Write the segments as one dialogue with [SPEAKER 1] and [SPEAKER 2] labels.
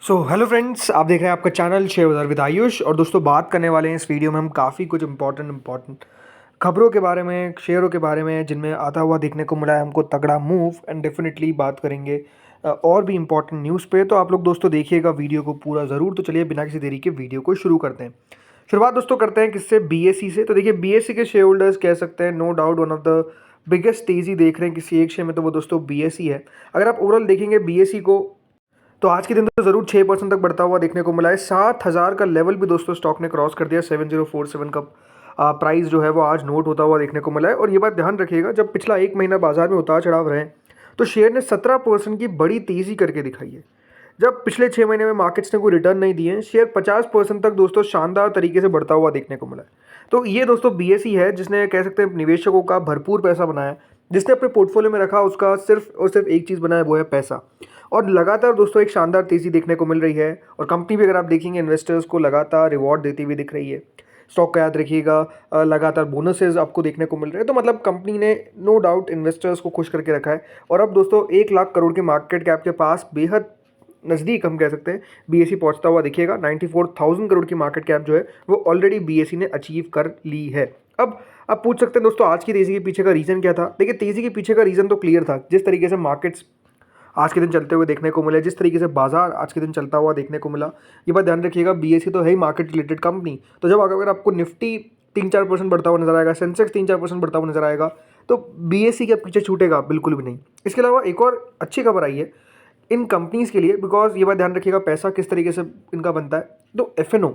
[SPEAKER 1] Hello friends, आप देख रहे हैं आपका चैनल शेयर बाजार विद आयुष। और दोस्तों, बात करने वाले हैं इस वीडियो में हम काफ़ी कुछ इंपॉर्टेंट खबरों के बारे में, शेयरों के बारे में, जिनमें आता हुआ देखने को मिला है हमको तगड़ा मूव। एंड डेफिनेटली बात करेंगे और भी इंपॉर्टेंट न्यूज़ पे। तो आप लोग दोस्तों देखिएगा वीडियो को पूरा ज़रूर। तो चलिए बिना किसी देरी के वीडियो को शुरू करते हैं। शुरुआत दोस्तों करते हैं किससे? बीएसई से। तो देखिए, बीएसई के शेयर होल्डर्स कह सकते हैं no doubt one of the biggest तेज़ी देख रहे हैं किसी एक शेयर में, तो वो दोस्तों बीएसई है। अगर आप ओवरऑल देखेंगे बीएसई को, तो आज के दिन तो ज़रूर 6% तक बढ़ता हुआ देखने को मिला है। 7,000 का लेवल भी दोस्तों स्टॉक ने क्रॉस कर दिया। 7047 का प्राइस जो है वो आज नोट होता हुआ देखने को मिला है। और ये बात ध्यान रखिएगा, जब पिछला एक महीना बाजार में उतार चढ़ाव रहे तो शेयर ने 17% की बड़ी तेज़ी करके दिखाई है। जब पिछले 6 महीने में मार्केट्स ने कोई रिटर्न नहीं दिए, शेयर 50% तक दोस्तों शानदार तरीके से बढ़ता हुआ देखने को मिला है। तो ये दोस्तों बीएसई है, जिसने कह सकते हैं निवेशकों का भरपूर पैसा बनाया, जिसने अपने पोर्टफोलियो में रखा, उसका सिर्फ और सिर्फ एक चीज़ बनाया, वो है पैसा। और लगातार दोस्तों एक शानदार तेज़ी देखने को मिल रही है। और कंपनी भी अगर आप देखेंगे इन्वेस्टर्स को लगातार रिवॉर्ड देती हुई दिख रही है। स्टॉक का याद रखिएगा, लगातार बोनसेस आपको देखने को मिल रहे हैं। तो मतलब कंपनी ने नो डाउट इन्वेस्टर्स को खुश करके रखा है। और अब दोस्तों 1 लाख करोड़ के मार्केट कैप के पास बेहद नज़दीक हम कह सकते हैं बीएसई पहुंचता हुआ दिखेगा। 94,000 करोड़ की मार्केट कैप जो है वो ऑलरेडी बीएसई ने अचीव कर ली है। अब आप पूछ सकते हैं दोस्तों, आज की तेज़ी के पीछे का रीज़न क्या था? देखिए, तेज़ी के पीछे का रीज़न तो क्लियर था। जिस तरीके से मार्केट्स आज के दिन चलते हुए देखने को मिले, जिस तरीके से बाजार आज के दिन चलता हुआ देखने को मिला, ये बात ध्यान रखिएगा, बीएसई तो है ही मार्केट रिलेटेड कंपनी। तो जब अगर आपको निफ्टी 3-4% बढ़ता हुआ नजर आएगा, सेंसेक्स 3-4% बढ़ता हुआ नजर आएगा, तो बीएसई के पीछे छूटेगा बिल्कुल भी नहीं। इसके अलावा एक और अच्छी खबर आई है इन कंपनीज़ के लिए, बिकॉज ये बात ध्यान रखिएगा पैसा किस तरीके से इनका बनता है। तो एफएनओ,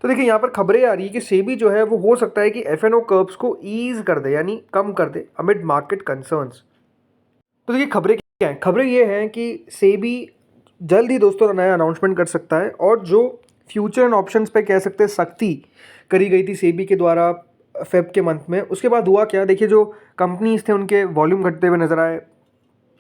[SPEAKER 1] तो देखिए यहाँ पर खबरें आ रही है कि सेबी जो है वो हो सकता है कि एफएनओ कर्व्स को ईज कर दे, यानी कम कर दे अमिड मार्केट कंसर्न्स। तो देखिए खबरें क्या हैं? खबरें ये हैं कि सेबी जल्द ही दोस्तों नया अनाउंसमेंट कर सकता है। और जो फ्यूचर एंड ऑप्शंस पे कह सकते हैं सख्ती करी गई थी सेबी के द्वारा फेब के मंथ में, उसके बाद हुआ क्या? देखिए, जो कंपनीज थे उनके वॉल्यूम घटते हुए नजर आए,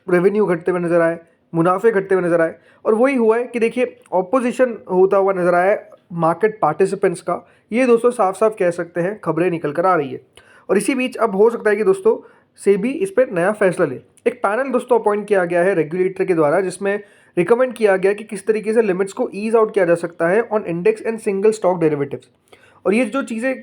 [SPEAKER 1] रेवेन्यू घटते हुए नजर आए, मुनाफे घटते हुए नजर आए। और वही हुआ है कि देखिए ऑपोजिशन होता हुआ नजर आया मार्केट पार्टिसिपेंट्स का। ये दोस्तों साफ साफ कह सकते हैं खबरें निकल कर आ रही है। और इसी बीच अब हो सकता है कि दोस्तों सेबी इस पर नया फैसला ले। एक पैनल दोस्तों अपॉइंट किया गया है रेगुलेटर के द्वारा, जिसमें रिकमेंड किया गया कि किस तरीके से लिमिट्स को ईज आउट किया जा सकता है on index and single stock derivatives. और ये जो चीज़ें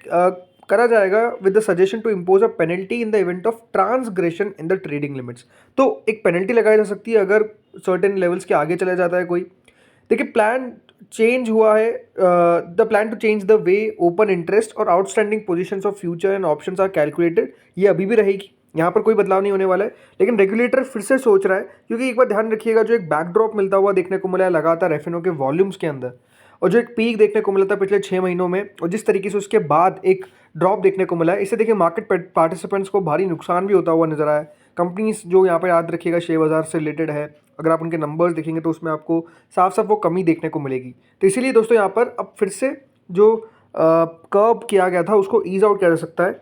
[SPEAKER 1] करा जाएगा with the suggestion to impose a penalty in the event of transgression in the trading limits. तो एक पेनल्टी लगाई जा सकती है अगर सर्टेन लेवल्स के आगे चला जाता है कोई। देखिए, प्लान चेंज हुआ है, the plan to change the way open interest और outstanding positions of future and options are calculated, ये अभी भी रहेगी, यहाँ पर कोई बदलाव नहीं होने वाला है। लेकिन रेगुलेटर फिर से सोच रहा है, क्योंकि एक बार ध्यान रखिएगा, जो एक बैकड्रॉप मिलता हुआ देखने को मिला है लगातार एफएनओ के वॉल्यूम्स के अंदर, और जो एक पीक देखने को मिला था पिछले 6 महीनों में, और जिस तरीके से उसके बाद एक ड्रॉप देखने को मिला है, इससे देखिए मार्केट पार्टिसिपेंट्स को भारी नुकसान भी होता हुआ नजर आया है। कंपनीज जो यहाँ पर याद रखिएगा शेयर बाजार से रिलेटेड है, अगर आप उनके नंबर्स देखेंगे तो उसमें आपको साफ साफ वो कमी देखने को मिलेगी। तो इसीलिए दोस्तों यहाँ पर अब फिर से जो कर्व किया गया था उसको ईज आउट किया जा सकता है।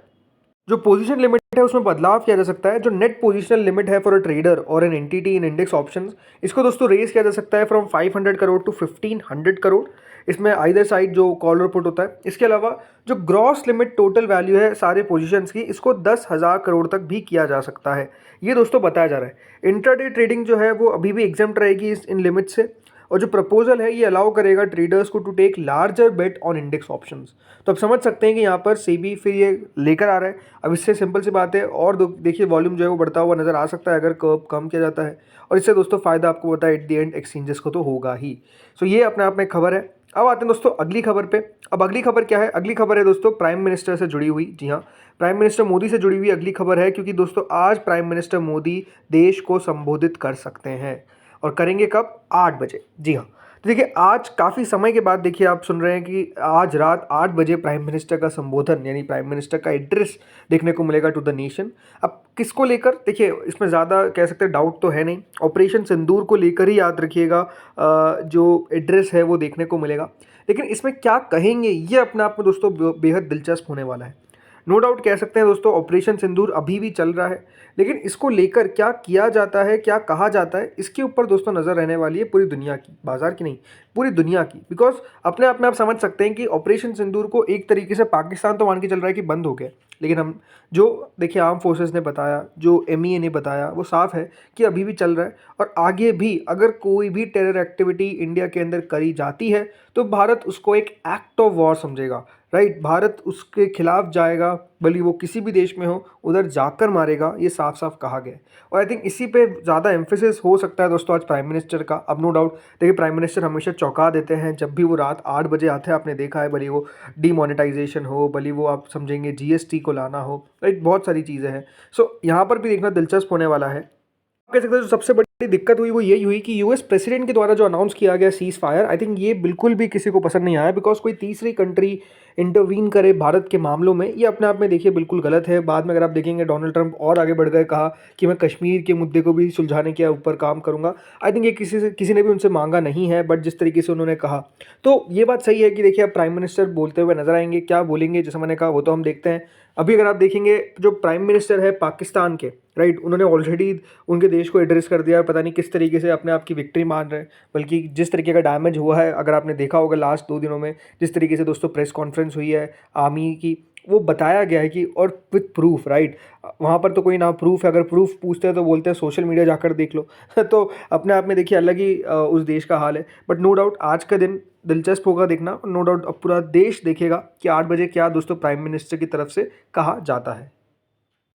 [SPEAKER 1] जो पोजीशन लिमिट है उसमें बदलाव किया जा सकता है। जो नेट पोजीशनल लिमिट है फॉर अ ट्रेडर और an entity in index options, इसको दोस्तों रेज किया जा सकता है फ्रॉम 500 करोड़ टू 1500 करोड़। इसमें आइदर साइड जो कॉल और पुट होता है। इसके अलावा जो ग्रॉस लिमिट टोटल वैल्यू है सारे पोजीशंस की, इसको 10,000 करोड़ तक भी किया जा सकता है, ये दोस्तों बताया जा रहा है। इंट्राडे ट्रेडिंग जो है वो अभी भी एग्जेम्प्ट रहेगी इन लिमिट से। और जो प्रपोजल है ये अलाउ करेगा ट्रेडर्स को to take larger bet on index options. तो आप समझ सकते हैं कि यहाँ पर सेबी फिर ये लेकर आ रहा है। अब इससे सिंपल सी बात है, और देखिए वॉल्यूम जो है वो बढ़ता हुआ नजर आ सकता है अगर कर्व कम किया जाता है। और इससे दोस्तों फायदा आपको पता है एट द एंड एक्सचेंजेस को तो होगा ही। सो ये अपने आप में खबर है। अब आते हैं दोस्तों अगली खबर पे। अब अगली खबर क्या है? अगली खबर है दोस्तों प्राइम मिनिस्टर से जुड़ी हुई। जी हाँ, प्राइम मिनिस्टर मोदी से जुड़ी हुई अगली खबर है, क्योंकि दोस्तों आज प्राइम मिनिस्टर मोदी देश को संबोधित कर सकते हैं। और करेंगे कब? 8 बजे। जी हाँ, तो देखिए आज काफ़ी समय के बाद देखिए आप सुन रहे हैं कि आज रात 8 बजे प्राइम मिनिस्टर का संबोधन, यानी प्राइम मिनिस्टर का एड्रेस देखने को मिलेगा टू द नेशन। अब किसको लेकर? देखिए इसमें ज़्यादा कह सकते हैं डाउट तो है नहीं, ऑपरेशन सिंदूर को लेकर ही याद रखिएगा जो एड्रेस है वो देखने को मिलेगा। लेकिन इसमें क्या कहेंगे ये अपने आप में दोस्तों बेहद दिलचस्प होने वाला है। नो डाउट कह सकते हैं दोस्तों ऑपरेशन सिंदूर अभी भी चल रहा है, लेकिन इसको लेकर क्या किया जाता है, क्या कहा जाता है, इसके ऊपर दोस्तों नज़र रहने वाली है पूरी दुनिया की, बाजार की नहीं, पूरी दुनिया की। बिकॉज अपने आप में आप समझ सकते हैं कि ऑपरेशन सिंदूर को एक तरीके से पाकिस्तान तो मान के चल रहा है कि बंद हो गया, लेकिन हम जो देखिए आर्म फोर्सेस ने बताया, जो एमईए ने बताया, वो साफ है कि अभी भी चल रहा है और आगे भी अगर कोई भी टेरर एक्टिविटी इंडिया के अंदर करी जाती है तो भारत उसको एक एक्ट ऑफ वॉर समझेगा, राइट। भारत उसके खिलाफ जाएगा, भले वो किसी भी देश में हो, उधर जाकर मारेगा, ये साफ साफ कहा गया है। और आई थिंक इसी पे ज़्यादा एम्फेसिस हो सकता है दोस्तों आज प्राइम मिनिस्टर का। अब नो डाउट देखिए प्राइम मिनिस्टर हमेशा चौंका देते हैं जब भी वो रात 8 बजे आते हैं, आपने देखा है, भले वो डीमोनेटाइजेशन हो, भले वो आप समझेंगे जीएसटी को लाना हो, राइट, बहुत सारी चीज़ें हैं। सो यहाँ पर भी देखना दिलचस्प होने वाला है। कह सकते हैं जो सबसे बड़ी दिक्कत हुई वो यही हुई कि यूएस प्रेसिडेंट के द्वारा जो अनाउंस किया गया सीज फायर, आई थिंक ये बिल्कुल भी किसी को पसंद नहीं आया, बिकॉज कोई तीसरी कंट्री इंटरवीन करे भारत के मामलों में, ये अपने आप में देखिए बिल्कुल गलत है। बाद में अगर आप देखेंगे डोनाल्ड ट्रंप और आगे बढ़ गए, कहा कि मैं कश्मीर के मुद्दे को भी सुलझाने के ऊपर काम करूंगा। आई थिंक ये किसी ने भी उनसे मांगा नहीं है, बट जिस तरीके से उन्होंने कहा तो ये बात सही है कि देखिए अब प्राइम मिनिस्टर बोलते हुए नजर आएंगे, क्या बोलेंगे जैसे मैंने कहा वो तो हम देखते हैं। अभी अगर आप देखेंगे जो प्राइम मिनिस्टर है पाकिस्तान के, राइट, उन्होंने ऑलरेडी उनके देश को एड्रेस कर दिया, पता नहीं किस तरीके से अपने आप की विक्ट्री मान रहे हैं, बल्कि जिस तरीके का डैमेज हुआ है अगर आपने देखा होगा लास्ट 2 दिनों में, जिस तरीके से दोस्तों प्रेस कॉन्फ्रेंस हुई है आर्मी की, वो बताया गया है कि और विथ प्रूफ, राइट। वहाँ पर तो कोई ना प्रूफ है, अगर प्रूफ पूछते हैं तो बोलते हैं सोशल मीडिया जाकर देख लो तो अपने आप में देखिए अलग ही उस देश का हाल है। बट नो डाउट आज का दिन दिलचस्प होगा देखना, नो डाउट अब पूरा देश देखेगा कि 8 बजे क्या दोस्तों प्राइम मिनिस्टर की तरफ से कहा जाता है।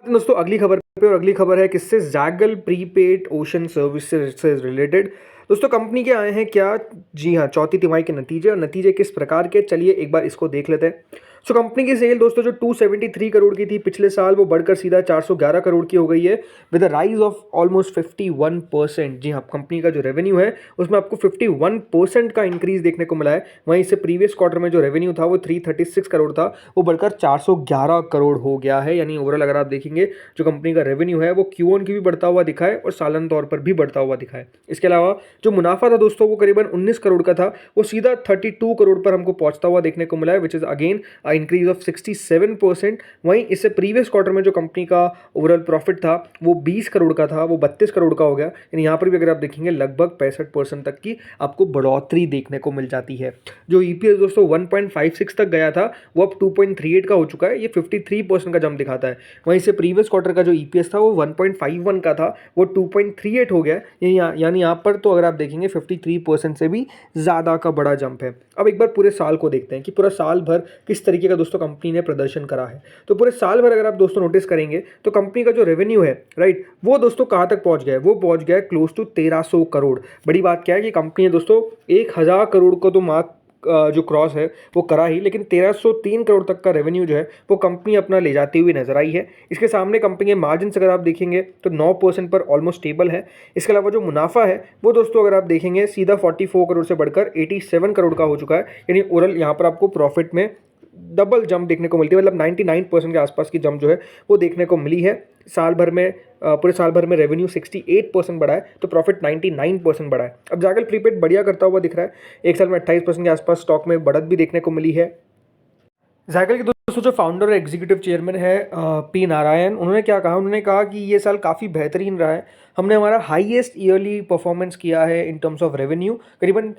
[SPEAKER 1] दोस्तों अगली खबर पे, और अगली खबर है किससे, जैगल प्रीपेड ओशन सर्विस से रिलेटेड। दोस्तों कंपनी के आए हैं क्या, जी हाँ, चौथी तिमाही के नतीजे, और नतीजे किस प्रकार के, चलिए एक बार इसको देख लेते हैं। सो कंपनी की सेल दोस्तों जो 273 करोड़ की थी पिछले साल, वो बढ़कर सीधा 411 करोड़ की हो गई है, with a rise of almost 51%। जी हाँ, कंपनी का जो रेवेन्यू है उसमें आपको 51% का इंक्रीज देखने को मिला है। वहीं इससे प्रीवियस क्वार्टर में जो रेवेन्यू था वो 336 करोड़ था, वो बढ़कर 411 करोड़ हो गया है। यानी ओवरऑल अगर आप देखेंगे जो कंपनी का रेवेन्यू है वो क्यू ऑन की भी बढ़ता हुआ दिखा है और सालाना तौर पर भी बढ़ता हुआ दिखा है। इसके अलावा जो मुनाफा था दोस्तों वो करीबन 19 करोड़ का था, वो सीधा 32 करोड़ पर हमको पहुंचता हुआ देखने को मिला है, which is again increase of 67%। वहीं इससे प्रीवियस क्वार्टर में जो कंपनी का ओवरऑल प्रॉफिट था वो 20 करोड़ का था, वो 32 करोड़ का हो गया। यानी यहाँ पर भी अगर आप देखेंगे लगभग 65% तक की आपको बढ़ोतरी देखने को मिल जाती है। जो ईपीएस दोस्तों 1.56 तक गया था वो अब 2.38 का हो चुका है, ये 53% का जंप दिखाता है। वहीं से प्रीवियस क्वार्टर का जो ईपीएस था वो 1.51 का था, वो 2.38 हो गया। यानी यहाँ पर तो अगर आप देखेंगे 53% से भी ज़्यादा का बड़ा जंप है। अब एक बार पूरे साल को देखते हैं कि पूरा साल भर किस तरीके का दोस्तों कंपनी ने प्रदर्शन करा है। तो पूरे साल भर अगर आप दोस्तों नोटिस करेंगे तो कंपनी का जो रेवेन्यू है, राइट, वो दोस्तों कहाँ तक पहुँच गया है, वो पहुँच गया है क्लोज टू 1300 करोड़। बड़ी बात क्या है कि कंपनी ने दोस्तों 1000 करोड़ को तो मार्क जो क्रॉस है वो करा ही, लेकिन 1303 करोड़ तक का रेवेन्यू जो है वो कंपनी अपना ले जाती हुई नजर आई है। इसके सामने कंपनी के मार्जिन अगर आप देखेंगे तो 9% पर ऑलमोस्ट स्टेबल है। इसके अलावा जो मुनाफा है वो दोस्तों अगर आप देखेंगे सीधा 44 करोड़ से बढ़कर 87 करोड़ का हो चुका है। यानी ओवरऑल यहाँ पर आपको प्रॉफिट में डबल जंप देखने को मिलती है, मतलब 99% के आसपास की जंप जो है वो देखने को मिली है। साल भर में पूरे साल भर में रेवेन्यू 68% बढ़ा है तो प्रॉफिट 99% बढ़ा है। अब जैगल प्रीपेड बढ़िया करता हुआ दिख रहा है, एक साल में 28% के आसपास स्टॉक में बढ़त भी देखने को मिली है। जैगल के दोस्तों जो फाउंडर और एग्जीक्यूटिव चेयरमैन है पी नारायण, उन्होंने क्या कहा, उन्होंने कहा कि ये साल काफ़ी बेहतरीन रहा है, हमने हमारा हाईएस्ट ईयरली परफॉर्मेंस किया है इन टर्म्स ऑफ रेवेन्यू, करीबन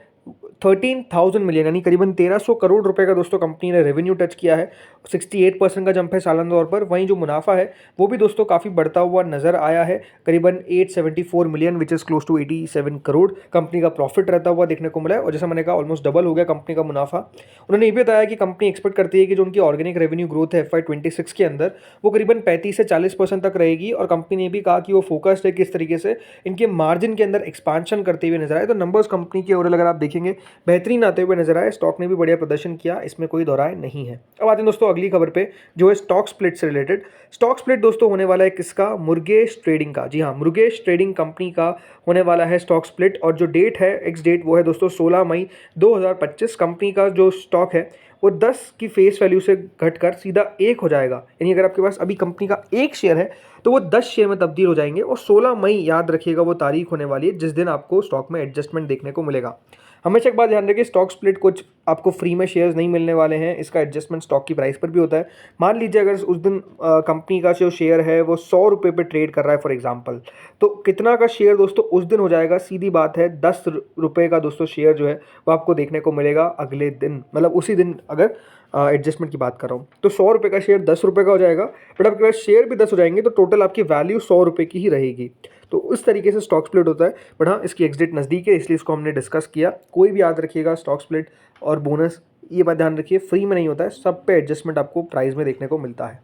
[SPEAKER 1] 13,000 मिलियन यानी करीबन 1300 करोड़ रुपए का दोस्तों कंपनी ने रेवेन्यू टच किया है, 68% का जंप है सालाना तौर पर। वहीं जो मुनाफा है वो भी दोस्तों काफ़ी बढ़ता हुआ नजर आया है, करीबन 874 million which is close to 87 crore company का प्रॉफिट रहता हुआ देखने को मिला है। और जैसा मैंने कहा ऑलमोस्ट डबल हो गया कंपनी का मुनाफा। उन्होंने ये भी बताया कि कंपनी एक्सपेक्ट करती है कि जो उनकी ऑर्गेनिक रेवेन्यू ग्रोथ है FY26 के अंदर वो करीबन 35 से 40% तक रहेगी। और कंपनी ने ये भी कहा कि वो फोकस्ड है किस तरीके से इनके मार्जिन के अंदर एक्सपांशन करते हुए नजर आए। तो नंबर्स कंपनी के ओवरऑल अगर आप देखेंगे बेहतरीन आते हुए नजर आए, स्टॉक ने भी बढ़िया प्रदर्शन किया, इसमें कोई दौराय नहीं है। अब आते हैं दोस्तों अगली खबर पे जो है स्टॉक स्प्लिट से रिलेटेड। स्टॉक स्प्लिट दोस्तों होने वाला है किसका, मुरुगेश ट्रेडिंग का। जी हाँ, मुरुगेश ट्रेडिंग कंपनी का होने वाला है स्टॉक स्प्लिट, और जो डेट है एक्स डेट वो है दोस्तों 16 मई 2025। कंपनी का जो स्टॉक है वो 10 की फेस वैल्यू से घटकर सीधा 1 हो जाएगा। यानी अगर आपके पास अभी कंपनी का 1 शेयर है तो वो 10 शेयर में तब्दील हो जाएंगे। और 16 मई याद रखिएगा वो तारीख होने वाली है जिस दिन आपको स्टॉक में एडजस्टमेंट देखने को मिलेगा। हमेशा एक बात ध्यान रखिए, स्टॉक स्प्लिट कुछ आपको फ्री में शेयर्स नहीं मिलने वाले हैं, इसका एडजस्टमेंट स्टॉक की प्राइस पर भी होता है। मान लीजिए अगर उस दिन कंपनी का जो शेयर है वो 100 रुपये पे ट्रेड कर रहा है फॉर एग्जांपल, तो कितना का शेयर दोस्तों उस दिन हो जाएगा, सीधी बात है 10 रुपये का दोस्तों शेयर जो है वो आपको देखने को मिलेगा अगले दिन, मतलब उसी दिन अगर एडजस्टमेंट की बात कर रहा हूँ तो 100 रुपये का शेयर 10 रुपये का हो जाएगा, बट आपके पास शेयर भी 10 हो जाएंगे तो टोटल आपकी वैल्यू 100 रुपये की ही रहेगी। तो उस तरीके से स्टॉक स्प्लिट होता है। बट हाँ, इसकी एग्जिट नज़दीक है इसलिए इसको हमने डिस्कस किया। कोई भी याद रखिएगा, स्टॉक स्प्लिट और बोनस ये बात ध्यान रखिए, फ्री में नहीं होता है, सब पे एडजस्टमेंट आपको प्राइस में देखने को मिलता है।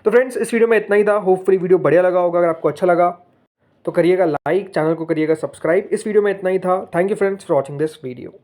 [SPEAKER 1] तो फ्रेंड्स, इस वीडियो में इतना ही था। होपफुली वीडियो बढ़िया लगा होगा। अगर आपको अच्छा लगा तो करिएगा लाइक, चैनल को करिएगा सब्सक्राइब। इस वीडियो में इतना ही था। Thank you friends for watching this video.